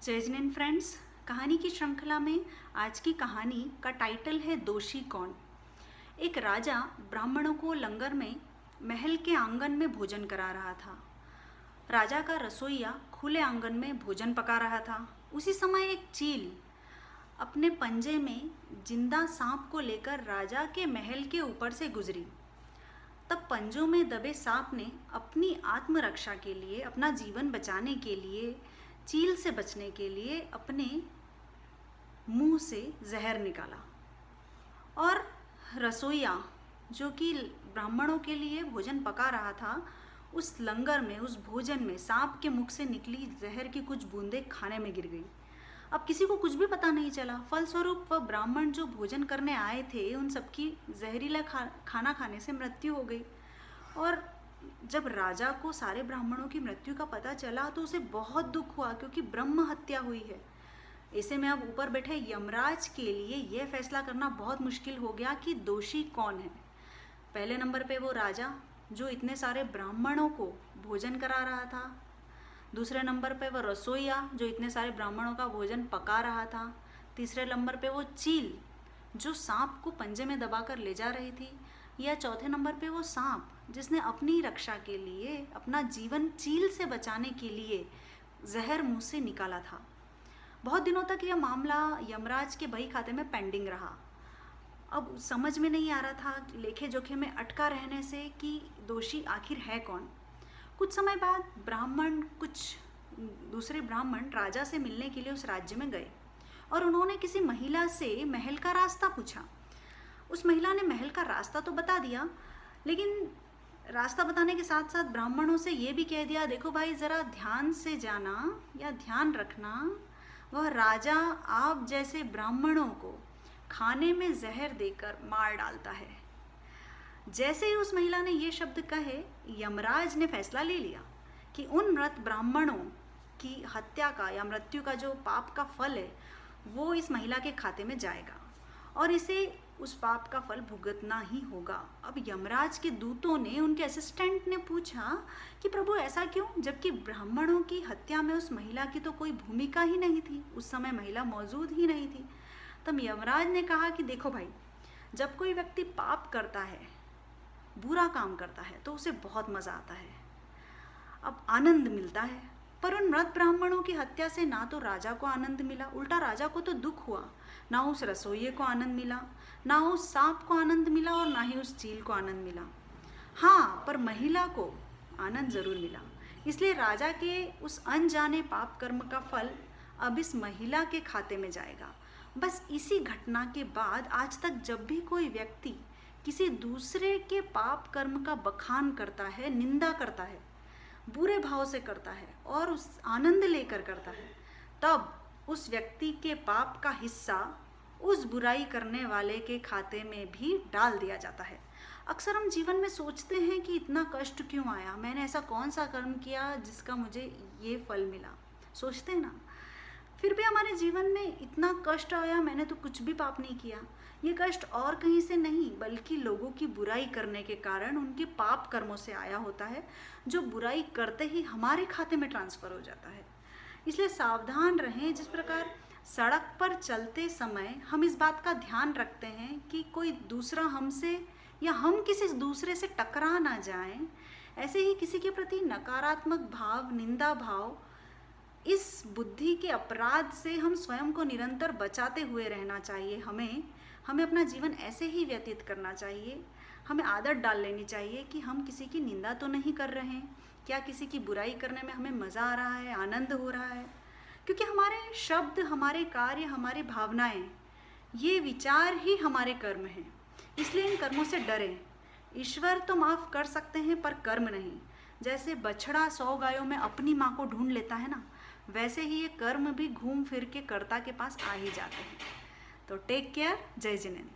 जय जिनेंद्र फ्रेंड्स, कहानी की श्रृंखला में आज की कहानी का टाइटल है दोषी कौन। एक राजा ब्राह्मणों को लंगर में महल के आंगन में भोजन करा रहा था। राजा का रसोइया खुले आंगन में भोजन पका रहा था। उसी समय एक चील अपने पंजे में जिंदा सांप को लेकर राजा के महल के ऊपर से गुजरी। तब पंजों में दबे सांप ने अपनी आत्मरक्षा के लिए, अपना जीवन बचाने के लिए, चील से बचने के लिए अपने मुंह से जहर निकाला। और रसोइया जो कि ब्राह्मणों के लिए भोजन पका रहा था, उस लंगर में, उस भोजन में सांप के मुख से निकली जहर की कुछ बूंदें खाने में गिर गई। अब किसी को कुछ भी पता नहीं चला। फलस्वरूप वह ब्राह्मण जो भोजन करने आए थे, उन सबकी जहरीला खाना खाने से मृत्यु हो गई। और जब राजा को सारे ब्राह्मणों की मृत्यु का पता चला तो उसे बहुत दुख हुआ, क्योंकि ब्रह्म हत्या हुई है। ऐसे में अब ऊपर बैठे यमराज के लिए यह फैसला करना बहुत मुश्किल हो गया कि दोषी कौन है। पहले नंबर पे वो राजा जो इतने सारे ब्राह्मणों को भोजन करा रहा था। दूसरे नंबर पे वो रसोइया जो इतने सारे ब्राह्मणों का भोजन पका रहा था। तीसरे नंबर पे वो चील जो सांप को पंजे में दबाकर ले जा रही थी। या चौथे नंबर पे वो सांप जिसने अपनी रक्षा के लिए, अपना जीवन चील से बचाने के लिए जहर मुंह से निकाला था। बहुत दिनों तक यह मामला यमराज के बही खाते में पेंडिंग रहा। अब समझ में नहीं आ रहा था, लेखे जोखे में अटका रहने से, कि दोषी आखिर है कौन। कुछ समय बाद कुछ दूसरे ब्राह्मण राजा से मिलने के लिए उस राज्य में गए और उन्होंने किसी महिला से महल का रास्ता पूछा। उस महिला ने महल का रास्ता तो बता दिया, लेकिन रास्ता बताने के साथ साथ ब्राह्मणों से ये भी कह दिया, देखो भाई ज़रा ध्यान से जाना या ध्यान रखना, वह राजा आप जैसे ब्राह्मणों को खाने में जहर देकर मार डालता है। जैसे ही उस महिला ने ये शब्द कहे, यमराज ने फैसला ले लिया कि उन मृत ब्राह्मणों की हत्या का या मृत्यु का जो पाप का फल है, वो इस महिला के खाते में जाएगा और इसे उस पाप का फल भुगतना ही होगा। अब यमराज के दूतों ने, उनके असिस्टेंट ने पूछा कि प्रभु ऐसा क्यों, जबकि ब्राह्मणों की हत्या में उस महिला की तो कोई भूमिका ही नहीं थी, उस समय महिला मौजूद ही नहीं थी। तब यमराज ने कहा कि देखो भाई, जब कोई व्यक्ति पाप करता है, बुरा काम करता है, तो उसे बहुत मज़ा आता है, अब आनंद मिलता है। पर उन मृत ब्राह्मणों की हत्या से ना तो राजा को आनंद मिला, उल्टा राजा को तो दुख हुआ। ना उस रसोइये को आनंद मिला, ना उस सांप को आनंद मिला और ना ही उस चील को आनंद मिला। हाँ, पर महिला को आनंद जरूर मिला। इसलिए राजा के उस अनजाने पाप कर्म का फल अब इस महिला के खाते में जाएगा। बस इसी घटना के बाद आज तक जब भी कोई व्यक्ति किसी दूसरे के पाप कर्म का बखान करता है, निंदा करता है, बुरे भाव से करता है और उस आनंद लेकर करता है, तब उस व्यक्ति के पाप का हिस्सा उस बुराई करने वाले के खाते में भी डाल दिया जाता है। अक्सर हम जीवन में सोचते हैं कि इतना कष्ट क्यों आया, मैंने ऐसा कौन सा कर्म किया जिसका मुझे ये फल मिला, सोचते हैं ना। फिर भी हमारे जीवन में इतना कष्ट आया, मैंने तो कुछ भी पाप नहीं किया। ये कष्ट और कहीं से नहीं, बल्कि लोगों की बुराई करने के कारण, उनके पाप कर्मों से आया होता है, जो बुराई करते ही हमारे खाते में ट्रांसफ़र हो जाता है। इसलिए सावधान रहें। जिस प्रकार सड़क पर चलते समय हम इस बात का ध्यान रखते हैं कि कोई दूसरा हमसे या हम किसी दूसरे से टकरा ना जाएं, ऐसे ही किसी के प्रति नकारात्मक भाव, निंदा भाव, इस बुद्धि के अपराध से हम स्वयं को निरंतर बचाते हुए रहना चाहिए। हमें अपना जीवन ऐसे ही व्यतीत करना चाहिए। हमें आदत डाल लेनी चाहिए कि हम किसी की निंदा तो नहीं कर रहे हैं, क्या किसी की बुराई करने में हमें मज़ा आ रहा है, आनंद हो रहा है। क्योंकि हमारे शब्द, हमारे कार्य, हमारी भावनाएं, ये विचार ही हमारे कर्म हैं। इसलिए इन कर्मों से डरें। ईश्वर तो माफ़ कर सकते हैं, पर कर्म नहीं। जैसे बछड़ा 100 गायों में अपनी माँ को ढूंढ लेता है ना, वैसे ही ये कर्म भी घूम फिर के कर्ता के पास आ ही जाते हैं। तो टेक केयर। जय जिनेंद्र।